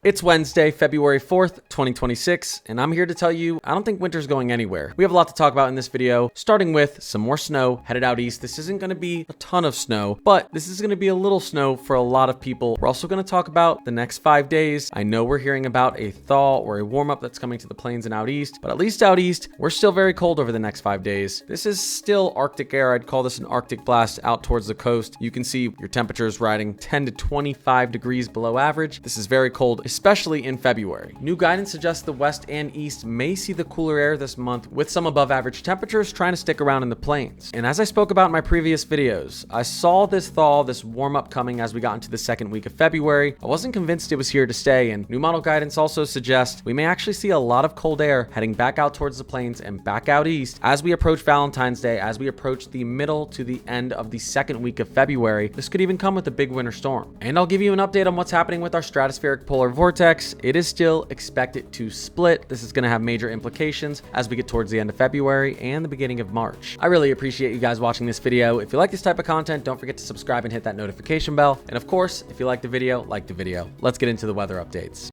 It's Wednesday, February 4th, 2026, and I'm here to tell you I don't think winter's going anywhere. We have a lot to talk about in this video, starting with some more snow headed out east. This isn't going to be a ton of snow, but this is going to be a little snow for a lot of people. We're also going to talk about the next 5 days. I know we're hearing about a thaw or a warm-up that's coming to the plains and out east, but at least out east, we're still very cold over the next 5 days. This is still Arctic air. I'd call this an Arctic blast out towards the coast. You can see your temperatures riding 10 to 25 degrees below average. This is very cold, especially in February. New guidance suggests the west and east may see the cooler air this month, with some above average temperatures trying to stick around in the plains. And as I spoke about in my previous videos, I saw this thaw, this warm up coming as we got into the second week of February. I wasn't convinced it was here to stay, and new model guidance also suggests we may actually see a lot of cold air heading back out towards the plains and back out east as we approach Valentine's Day, as we approach the middle to the end of the second week of February. This could even come with a big winter storm. And I'll give you an update on what's happening with our stratospheric polar vortex. It is still expected to split. This is going to have major implications as we get towards the end of February and the beginning of March. I really appreciate you guys watching this video. If you like this type of content, don't forget to subscribe and hit that notification bell. And of course, if you like the video, like the video. Let's get into the weather updates.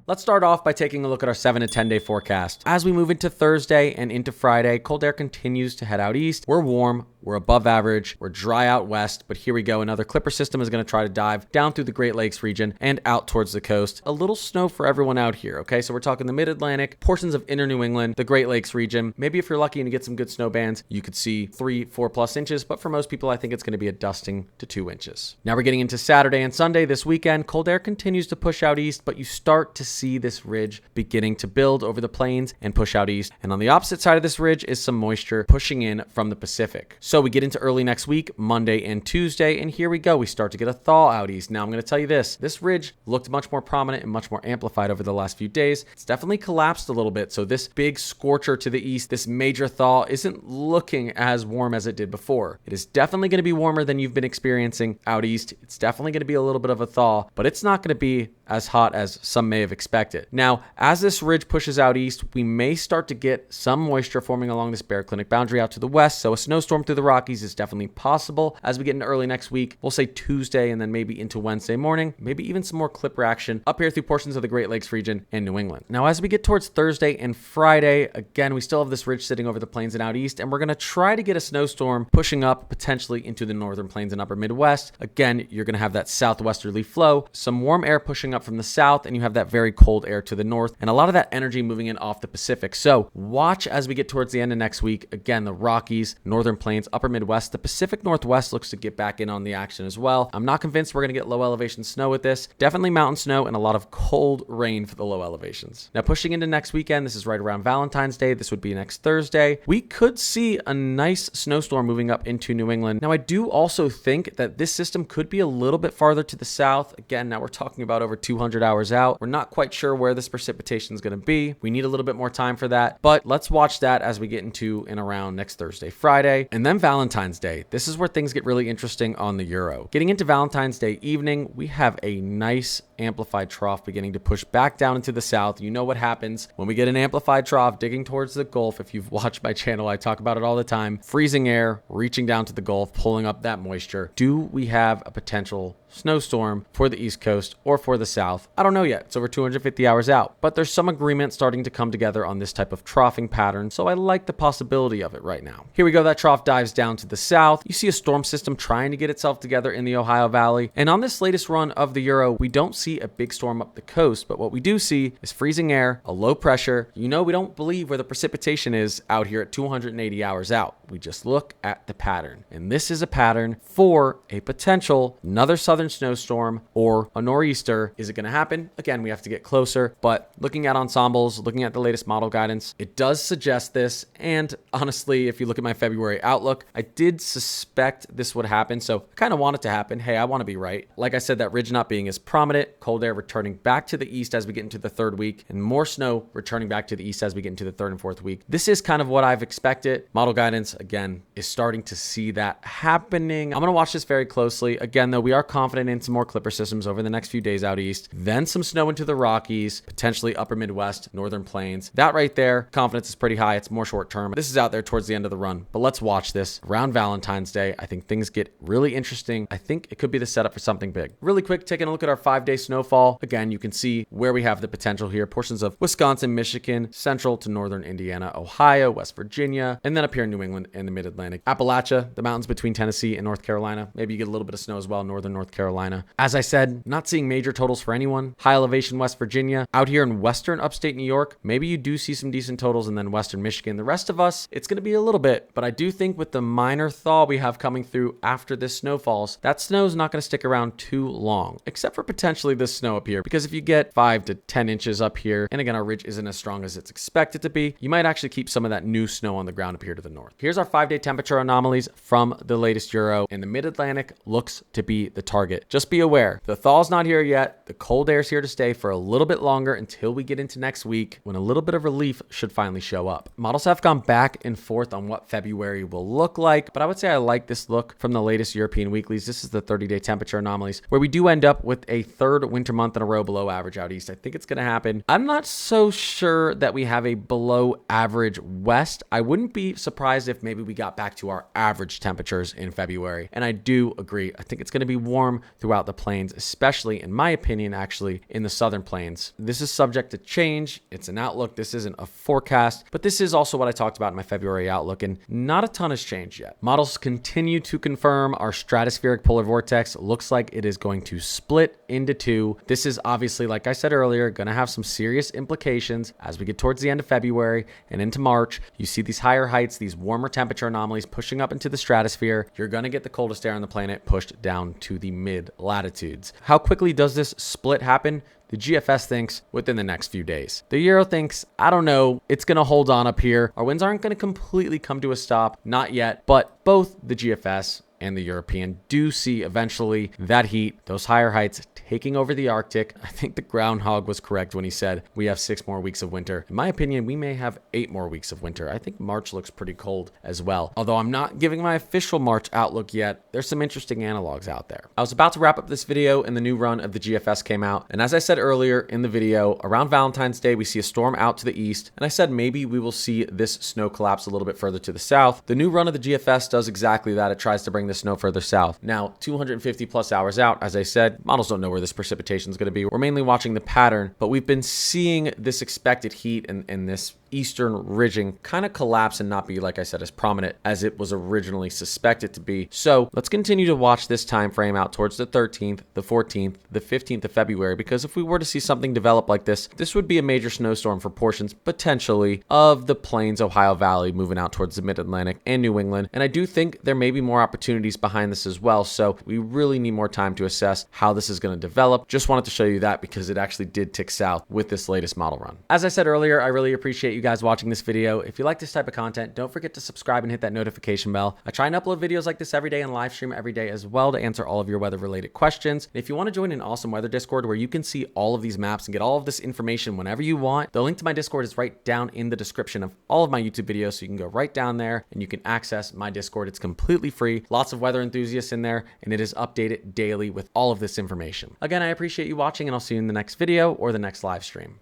Let's start off by taking a look at our 7 to 10 day forecast. As we move into Thursday and into Friday, cold air continues to head out east. We're warm, we're above average, we're dry out west, but here we go. Another clipper system is going to try to dive down through the Great Lakes region and out towards the coast. A little snow for everyone out here, okay? So we're talking the mid-Atlantic, portions of inner New England, the Great Lakes region. Maybe if you're lucky and you get some good snow bands, you could see 3-4+ inches, but for most people, I think it's going to be a dusting to 2 inches. Now we're getting into Saturday and Sunday this weekend. Cold air continues to push out east, but you start to see this ridge beginning to build over the plains and push out east. And on the opposite side of this ridge is some moisture pushing in from the Pacific. So we get into early next week, Monday and Tuesday, and here we go. We start to get a thaw out east. Now I'm going to tell you this ridge looked much more prominent and much more amplified over the last few days. It's definitely collapsed a little bit. So this big scorcher to the east, this major thaw, isn't looking as warm as it did before. It is definitely going to be warmer than you've been experiencing out east. It's definitely going to be a little bit of a thaw, but it's not going to be as hot as some may have expected. Now, as this ridge pushes out east, we may start to get some moisture forming along this baroclinic boundary out to the west. So a snowstorm through the Rockies is definitely possible as we get into early next week. We'll say Tuesday and then maybe into Wednesday morning, maybe even some more clipper action up here through portions of the Great Lakes region and New England. Now, as we get towards Thursday and Friday, again, we still have this ridge sitting over the plains and out east, and we're going to try to get a snowstorm pushing up potentially into the northern plains and upper Midwest. Again, you're going to have that southwesterly flow, some warm air pushing up from the south, and you have that very cold air to the north, and a lot of that energy moving in off the Pacific. So watch as we get towards the end of next week. Again, the Rockies, northern plains, upper Midwest, the Pacific Northwest looks to get back in on the action as well. I'm not convinced we're going to get low elevation snow with this. Definitely mountain snow and a lot of cold rain for the low elevations. Now pushing into next weekend, this is right around Valentine's Day. This would be next Thursday. We could see a nice snowstorm moving up into New England. Now I do also think that this system could be a little bit farther to the south. Again, now we're talking about over 200 hours out. We're not quite sure where this precipitation is going to be. We need a little bit more time for that, but let's watch that as we get into and around next Thursday, Friday, and then Valentine's Day. This is where things get really interesting on the Euro. Getting into Valentine's Day evening, we have a nice amplified trough beginning to push back down into the south. You know what happens when we get an amplified trough digging towards the Gulf. If you've watched my channel, I talk about it all the time. Freezing air reaching down to the Gulf, pulling up that moisture. Do we have a potential snowstorm for the East Coast or for the South? I don't know yet. It's over 250 hours out, but there's some agreement starting to come together on this type of troughing pattern, so I like the possibility of it right now. Here we go. That trough dives down to the south. You see a storm system trying to get itself together in the Ohio Valley, and on this latest run of the Euro, we don't see a big storm up the coast, but what we do see is freezing air, a low pressure. You know, we don't believe where the precipitation is out here at 280 hours out. We just look at the pattern, and this is a pattern for a potential another southern snowstorm or a nor'easter. Is it going to happen? Again, we have to get closer, but looking at ensembles, looking at the latest model guidance, it does suggest this. And honestly, if you look at my February outlook, I did suspect this would happen, so I kind of want it to happen. Hey, I want to be right. Like I said, that ridge not being as prominent, cold air returning back to the east as we get into the third week, and more snow returning back to the east as we get into the third and fourth week. This is kind of what I've expected. Model guidance again, is starting to see that happening. I'm going to watch this very closely. Again, though, we are confident in some more clipper systems over the next few days out east, then some snow into the Rockies, potentially upper Midwest, northern plains. That right there, confidence is pretty high. It's more short term. This is out there towards the end of the run, but let's watch this around Valentine's Day. I think things get really interesting. I think it could be the setup for something big. Really quick, taking a look at our 5-day snowfall. Again, you can see where we have the potential here. Portions of Wisconsin, Michigan, central to northern Indiana, Ohio, West Virginia, and then up here in New England and the mid-Atlantic. Appalachia, the mountains between Tennessee and North Carolina. Maybe you get a little bit of snow as well, northern North Carolina. As I said, not seeing major totals for anyone. High elevation West Virginia. Out here in western upstate New York, maybe you do see some decent totals, and then western Michigan. The rest of us, it's going to be a little bit, but I do think with the minor thaw we have coming through after this snow falls, that snow is not going to stick around too long, except for potentially this snow up here, because if you get 5 to 10 inches up here, and again, our ridge isn't as strong as it's expected to be, you might actually keep some of that new snow on the ground up here to the north. Here's our 5-day temperature anomalies from the latest Euro, and the mid-Atlantic looks to be the target. Just be aware, the thaw's not here yet. The cold air's here to stay for a little bit longer until we get into next week, when a little bit of relief should finally show up. Models have gone back and forth on what February will look like, but I would say I like this look from the latest European weeklies. This is the 30-day temperature anomalies, where we do end up with a third winter month in a row below average out east. I think it's going to happen. I'm not so sure that we have a below average west. I wouldn't be surprised if maybe we got back to our average temperatures in February. And I do agree. I think it's going to be warm throughout the plains, especially in my opinion, actually in the southern plains. This is subject to change. It's an outlook. This isn't a forecast, but this is also what I talked about in my February outlook, and not a ton has changed yet. Models continue to confirm our stratospheric polar vortex looks like it is going to split into two. This is obviously, like I said earlier, going to have some serious implications as we get towards the end of February and into March. You see these higher heights, these warmer temperature anomalies pushing up into the stratosphere. You're going to get the coldest air on the planet pushed down to the mid latitudes. How quickly does this split happen? The GFS thinks within the next few days. The Euro thinks, I don't know, it's going to hold on up here. Our winds aren't going to completely come to a stop, not yet, but both the GFS and the European do see eventually that heat, those higher heights taking over the Arctic. I think the groundhog was correct when he said we have 6 more weeks of winter. In my opinion, we may have 8 more weeks of winter. I think March looks pretty cold as well. Although I'm not giving my official March outlook yet, there's some interesting analogs out there. I was about to wrap up this video and the new run of the GFS came out. And as I said earlier in the video, around Valentine's Day, we see a storm out to the east. And I said maybe we will see this snow collapse a little bit further to the south. The new run of the GFS does exactly that. It tries to bring the snow further south. Now, 250 plus hours out, as I said, models don't know where this precipitation is going to be. We're mainly watching the pattern, but we've been seeing this expected heat and this eastern ridging kind of collapse and not be, like I said, as prominent as it was originally suspected to be. So let's continue to watch this time frame out towards the 13th, the 14th, the 15th of February, because if we were to see something develop like this would be a major snowstorm for portions potentially of the plains, Ohio Valley, moving out towards the mid-Atlantic and New England. And I do think there may be more opportunities behind this as well. So we really need more time to assess how this is going to develop. Just wanted to show you that because it actually did tick south with this latest model run. As I said earlier, I really appreciate you guys watching this video. If you like this type of content, don't forget to subscribe and hit that notification bell. I try and upload videos like this every day and live stream every day as well to answer all of your weather related questions. And if you want to join an awesome weather Discord where you can see all of these maps and get all of this information whenever you want, the link to my Discord is right down in the description of all of my YouTube videos. So you can go right down there and you can access my Discord. It's completely free. Lots of weather enthusiasts in there, and it is updated daily with all of this information. Again, I appreciate you watching, and I'll see you in the next video or the next live stream.